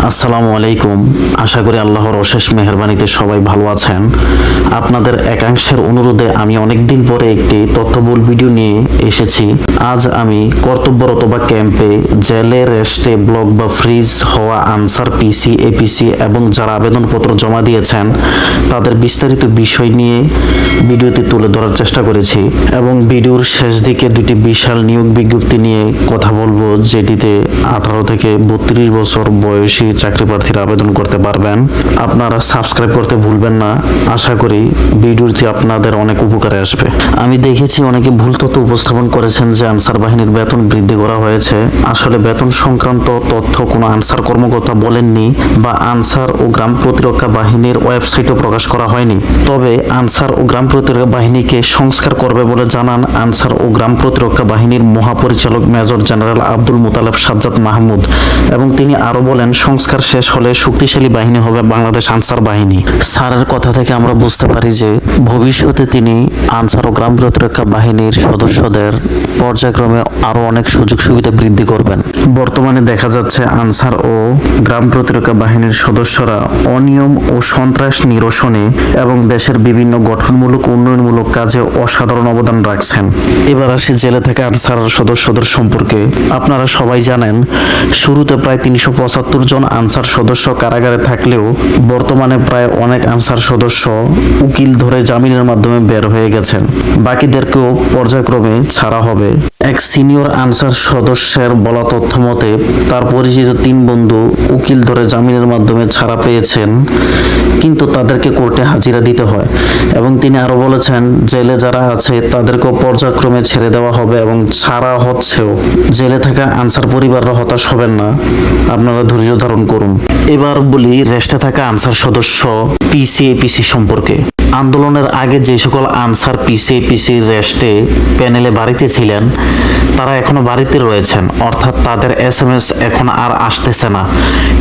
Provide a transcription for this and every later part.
আসসালামু আলাইকুম। আশা করি আল্লাহর অশেষ মেহেরবানিতে সবাই ভালো আছেন। আপনাদের একাংশের অনুরোধে আমি অনেকদিন পরে একটি তথ্যবহুল ভিডিও নিয়ে এসেছি। আজ আমি কর্তব্যরত বা ক্যাম্পে, জেলে, রেস্টে, ব্লক বা ফ্রিজ হওয়া আনসার, পিসি, এপিসি এবং যারা আবেদনপত্র জমা দিয়েছেন তাদের বিস্তারিত বিষয় নিয়ে ভিডিওতে তুলে ধরার চেষ্টা করেছি এবং ভিডিওর শেষ দিকে দুটি বিশাল নিয়োগ বিজ্ঞপ্তি নিয়ে কথা বলবো, যেটিতে 18 থেকে 32 বছর বয়সী চাকরি প্রার্থীরা আবেদন করতে পারবেন। আপনারা সাবস্ক্রাইব করতে ভুলবেন না। আশা করি ভিডিওটি আপনাদের অনেক উপকারে আসবে। আমি দেখেছি অনেকে ভুল তথ্য উপস্থাপন করেছেন যে আনসার বাহিনীর বেতন বৃদ্ধি করা হয়েছে। আসলে বেতন সংক্রান্ত তথ্য কোনো আনসার কর্মকর্তা বলেননি বা আনসার ও গ্রাম প্রতিরক্ষা বাহিনীর ওয়েবসাইটে প্রকাশ করা হয়নি। তবে আনসার ও গ্রাম প্রতিরক্ষা বাহিনীকে সংস্কার করবে বলে জানান আনসার ও গ্রাম প্রতিরক্ষা বাহিনীর মহাপরিচালক মেজর জেনারেল আব্দুল মুতালেব সাজ্জাদ মাহমুদ, এবং তিনি আরো বলেন সংস্কার শেষ হলে শক্তিশালী বাহিনী হবে বাংলাদেশ আনসার বাহিনী। স্যারের কথা থেকে আমরা বুঝতে পারি যে ভবিষ্যতে তিনি আনসার ও গ্রাম প্রতিরক্ষা বাহিনীর সদস্যদের পর্যায়ক্রমে আরো অনেক সুযোগ সুবিধা বৃদ্ধি করবেন। বর্তমানে দেখা যাচ্ছে আনসার ও গ্রাম প্রতিরক্ষা বাহিনীর সদস্যরা অনিয়ম ও সন্ত্রাস নিরসনে এবং দেশের বিভিন্ন গঠনমূলক উন্নয়নমূলক কাজে অসাধারণ অবদান রাখছেন। এবার আসি জেলে থেকে আনসার সদস্যদের সম্পর্কে। আপনারা সবাই জানেন শুরুতে প্রায় 375 জন আনসার সদস্য কারাগারে থাকলেও বর্তমানে প্রায় অনেক আনসার সদস্য উকিল ধরে জামিনের মাধ্যমে বের হয়ে গেছেন। বাকিদেরকেও পর্যায়ক্রমে ছাড়া হবে। এক সিনিয়র আনসার সদস্যের বলা তথ্য মতে তার পরিচিত 3 বন্ধু উকিল ধরে জামিনের মাধ্যমে ছাড়া পেয়েছেন, কিন্তু তাদেরকে কোর্টে হাজিরা দিতে হয়। এবং তিনি আরো বলেছেন জেলে যারা আছে তাদেরকেও পর্যায়ক্রমে ছেড়ে দেওয়া হবে এবং ছাড়া হচ্ছেও। জেলে থাকা আনসার পরিবাররা হতাশ হবেন না, আপনারা ধৈর্য ধারণ করুন। এবার বলি রেস্টে থাকা আনসার সদস্য পিসি, এপিসি সম্পর্কে। আন্দোলনের আগে যে সকল আনসার, পিসি, এপিসি রেস্টে প্যানেলে বাড়িতে ছিলেন তারা এখনো বাড়িতে রয়েছেন, অর্থাৎ তাদের SMS এখন আর আসতেছে না,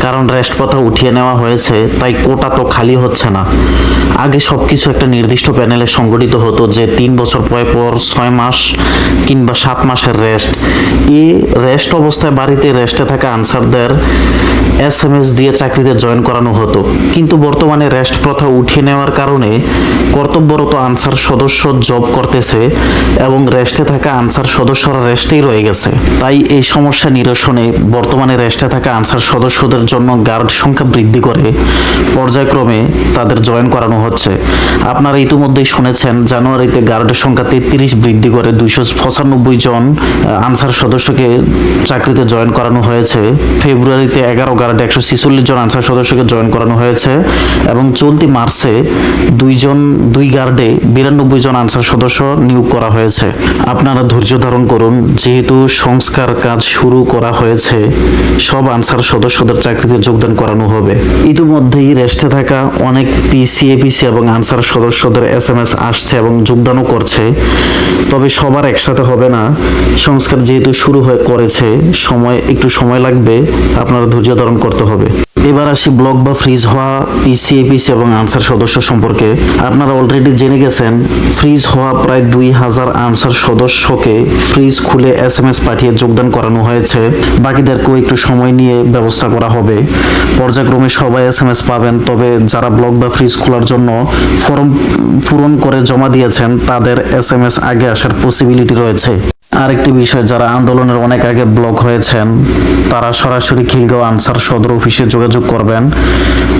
কারণ রেস্ট কথা উঠিয়ে নেওয়া হয়েছে, তাই কোটা তো খালি হচ্ছে না। আগে সবকিছু একটা নির্দিষ্ট প্যানেলে সংগঠিত হতো, যে 3 বছর পর 6 মাস কিংবা 7 মাসের রেস্ট। এই রেস্ট অবস্থায় বাড়িতে রেস্টে থাকা আনসারদের SMS দিয়ে চাকরিতে জয়েন করানো হতো, কিন্তু বর্তমানে রেস্ট প্রথা উঠিয়ে নেওয়ার কারণে কর্তব্যরত আনসার সদস্য জব করতেছে এবং রেস্টে থাকা আনসার সদস্যরা রেস্টেই রয়ে গেছে। তাই এই সমস্যা নিরসনে বর্তমানে রেস্টে থাকা আনসার সদস্যদের জন্য গার্ড সংখ্যা বৃদ্ধি করে পর্যায়ক্রমে তাদের জয়েন করানো হচ্ছে। আপনারা ইতিমধ্যেই শুনেছেন জানুয়ারিতে গার্ডের সংখ্যা 33 বৃদ্ধি করে 295 জন আনসার সদস্যকে চাকরিতে জয়েন করানো হয়েছে। ফেব্রুয়ারিতে 11 গার্ডে 146 জন আনসার সদস্যকে জয়েন করানো হয়েছে এবং চলতি মার্চে 2 গার্ডে 92 জন আনসার সদস্য নিয়োগ করা হয়েছে। আপনারা ধৈর্য ধারণ করুন, যেহেতু সংস্কার কাজ শুরু করা হয়েছে সব আনসার সদস্যদের চাকরিতে যোগদান করানো হবে। ইতিমধ্যেই রেস্টে থাকা অনেক পিসি, এপিসি এবং আনসার সদস্যদের SMS আসছে এবং যোগদানও করছে, তবে সবার একসাথে হবে না। সংস্কার যেহেতু শুরু করেছে একটু সময় লাগবে, আপনারা ধৈর্য ধারণ করতে হবে। এবার আসি ব্লক বা ফ্রিজ হওয়া পিসি, এপিসি এবং আনসার সদস্য সম্পর্কে। আপনারা অলরেডি জেনে গেছেন ফ্রিজ হওয়া প্রায় 2000 আনসার সদস্যকে ফ্রিজ খুলে SMS পাঠিয়ে যোগদান করানো হয়েছে। বাকিদেরকেও একটু সময় নিয়ে ব্যবস্থা করা হবে। পর্যায়ক্রমে সবাই SMS পাবেন, তবে যারা ব্লক বা ফ্রিজ খোলার জন্য ফর্ম পূরণ করে জমা দিয়েছেন তাদের SMS আগে আসার পসিবিলিটি রয়েছে। আরেকটি বিষয়, যারা আন্দোলনের অনেক আগে ব্লক হয়েছেন তারা সরাসরি খিলগাঁও আনসার সদর অফিসে যোগাযোগ করবেন।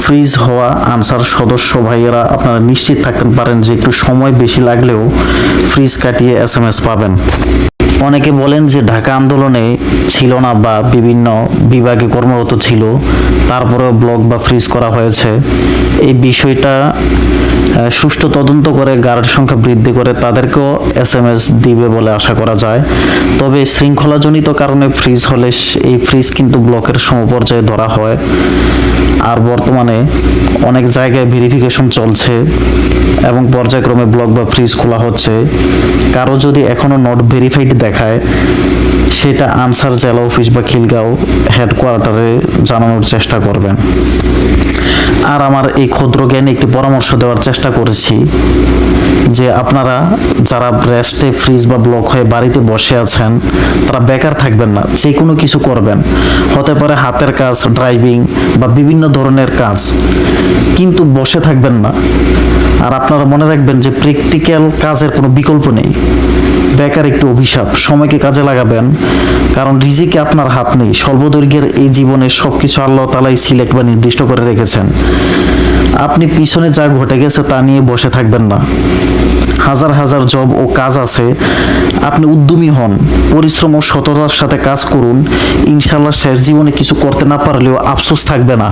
ফ্রিজ হওয়া আনসার সদস্য ভাইয়েরা আপনারা নিশ্চিত থাকতে পারেন যে একটু সময় বেশি লাগলেও ফ্রিজ কাটিয়ে SMS পাবেন। অনেকে বলেন যে ঢাকা আন্দোলনে ছিল না বা বিভিন্ন বিভাগে কর্মরত ছিল, তারপরেও ব্লক বা ফ্রিজ করা হয়েছে। এই বিষয়টা সুষ্ঠু তদন্ত করে গার্ড সংখ্যা বৃদ্ধি করে তাদেরকেও SMS দিবে বলে আশা করা যায়। তবে শৃঙ্খলাজনিত কারণে ফ্রিজ হলে এই ফ্রিজ কিন্তু ব্লকের সমপর্যায়ে ধরা হয়। আর বর্তমানে অনেক জায়গায় ভেরিফিকেশন চলছে এবং পর্যায়ক্রমে ব্লক বা ফ্রিজ খোলা হচ্ছে। কারো যদি এখনো নট ভেরিফাইড দেখায় সেটা আনসার জেলা অফিস বা খিলগাঁও হেডকোয়ার্টারে জানানোর চেষ্টা করবেন। আর আমার এই ক্ষুদ্র জ্ঞানে একটি পরামর্শ দেওয়ার চেষ্টা করেছি যে আপনারা যারা রেস্টে ফ্রিজ বা ব্লক হয়ে বাড়িতে বসে আছেন তারা বেকার থাকবেন না, যে কোনো কিছু করবেন। হতে পারে হাতের কাজ, ড্রাইভিং বা বিভিন্ন ধরনের কাজ, কিন্তু বসে থাকবেন না। আর আপনারা মনে রাখবেন যে প্র্যাকটিক্যাল কাজের কোনো বিকল্প নেই। বেকার একটু অভিশাপ, সময়কে কাজে লাগাবেন, কারণ রিজিকে আপনার হাত নেই। স্বল্পদৈর্ঘ্যের এই জীবনে সবকিছু আল্লাহ তাআলাই সিলেক্ট বা নির্দিষ্ট করে রেখেছেন। আপনি পিছনে যা ঘটে গেছে তা নিয়ে বসে থাকবেন না। হাজার হাজার জব ও কাজ আছে, আপনি উদ্যমী হন, পরিশ্রম ও সততার সাথে কাজ করুন। ইনশাআল্লাহ শেষ জীবনে কিছু করতে না পারলেও আফসোস থাকবে না।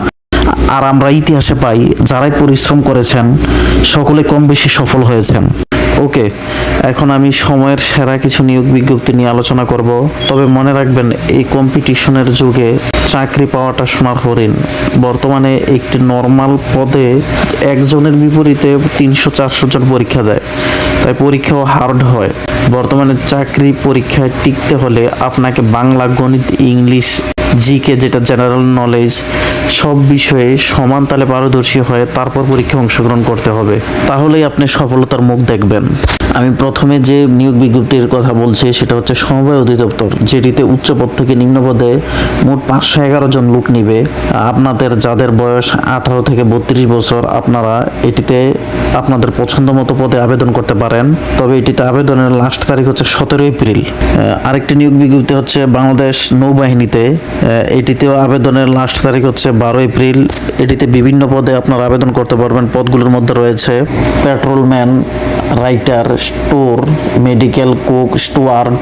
আর আমরা ইতিহাসে পাই যারাই পরিশ্রম করেছেন সকলে কম বেশি সফল হয়েছেন। ওকে, এখন আমি সময়ের সেরা কিছু নিয়োগ বিজ্ঞপ্তি নিয়ে আলোচনা করব। তবে মনে রাখবেন এই কম্পিটিশনের যুগে চাকরি পাওয়াটা সোনার হরিণ। বর্তমানে একটি নর্মাল পদে একজনের বিপরীতে 300-400 জন পরীক্ষা দেয়, তাই পরীক্ষাও হার্ড হয়। বর্তমানে চাকরি পরীক্ষায় টিকতে হলে আপনাকে বাংলা, গণিত, ইংলিশ, জিকে যেটা জেনারেল নলেজ, সব বিষয়ে সমান তালে পারদর্শী হয়ে তারপর পরীক্ষায় অংশগ্রহণ করতে হবে, তাহলেই আপনি সফলতার মুখ দেখবেন। আমি প্রথমে যে নিয়োগ বিজ্ঞপ্তির কথা বলছি সেটা হচ্ছে সমবায় অধিদপ্তর, যেটিতে উচ্চ পদ থেকে নিম্ন পদে মোট 511 জন লোক নিবে। আপনাদের যাদের বয়স 18 থেকে 32 বছর আপনারা এটিতে আপনাদের পছন্দ মতো পদে আবেদন করতে পারেন। তবে এটিতে আবেদনের লাস্ট তারিখ হচ্ছে 17 এপ্রিল। আরেকটি নিয়োগ বিজ্ঞপ্তি হচ্ছে বাংলাদেশ নৌবাহিনীতে, এটিতেও আবেদনের লাস্ট তারিখ হচ্ছে 12 এপ্রিল। এটিতে বিভিন্ন পদে আপনারা আবেদন করতে পারবেন। পদগুলোর মধ্যে রয়েছে patrolman, writer, store, medical cook, steward,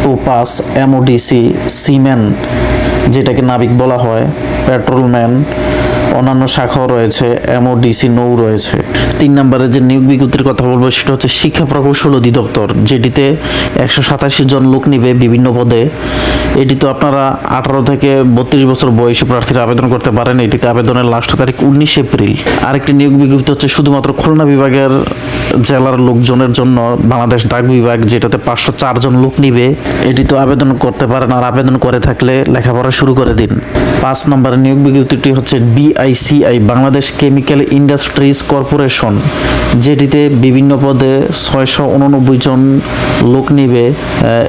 topass, MODC, seaman যেটাকে নাবিক বলা হয়, পেট্রোলম্যান, অন্যান্য শাখাও রয়েছে, এমওডিসি নৌ রয়েছে। 3 নম্বরে যে নিয়োগ বিজ্ঞপ্তির কথা বলবো সেটা হচ্ছে শিক্ষা প্রকৌশল অধিদপ্তর, যেটিতে 187 জন লোক নিবে বিভিন্ন পদে। এটিতে আপনারা 18 থেকে 32 বছর বয়সী প্রার্থীরা আবেদন করতে পারেন। এটিতে আবেদনের লাস্ট তারিখ 19 এপ্রিল। আরেকটি নিয়োগ বিজ্ঞপ্তি হচ্ছে শুধুমাত্র খুলনা বিভাগের জেলার লোকজনের জন্য বাংলাদেশ ডাক বিভাগ, যেটাতে 504 জন লোক নিবে। এটিতে আবেদন করতে পারেন, আর আবেদন করে থাকলে লেখাপড়া শুরু করে দিন। 5 নম্বরের নিয়োগ বিজ্ঞপ্তিটি হচ্ছে BICI, Bangladesh chemical industries corporation, যেটিতে বিভিন্ন পদে 689 জন লোক নিবে।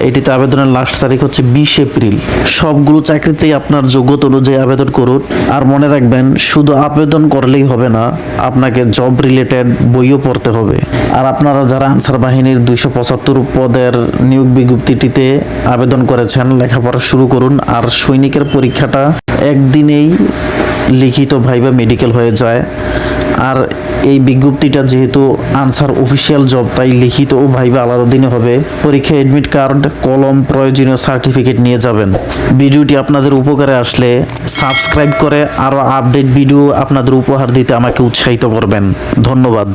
এটিতে আবেদনের লাস্ট তারিখ হচ্ছে 20 এপ্রিল। সবগুলো চাকরিতেই আপনার যোগ্যতা অনুযায়ী আবেদন করুন। আর মনে রাখবেন, শুধু আবেদন করলেই হবে না, আপনাকে জব রিলেটেড বইও পড়তে হবে। আর আপনারা যারা আনসার বাহিনীর 275 পদের নিয়োগ বিজ্ঞপ্তিটিতে আবেদন করেছেন, লেখাপড়া শুরু করুন। আর সৈনিকের পরীক্ষাটা একদিনেই লিখিত ভাইবা মেডিকেল হয়ে যায়। আর এই বিজ্ঞপ্তিটা যেহেতু আনসার অফিসিয়াল জব, তাই লিখিত ও ভাইবা আলাদা দিনে হবে। পরীক্ষা এডমিট কার্ড, কলম, প্রয়োজনীয় সার্টিফিকেট নিয়ে যাবেন। ভিডিওটি আপনাদের উপকারে আসলে সাবস্ক্রাইব করে আরও আপডেট ভিডিও আপনাদের উপহার দিতে আমাকে উৎসাহিত করবেন। ধন্যবাদ।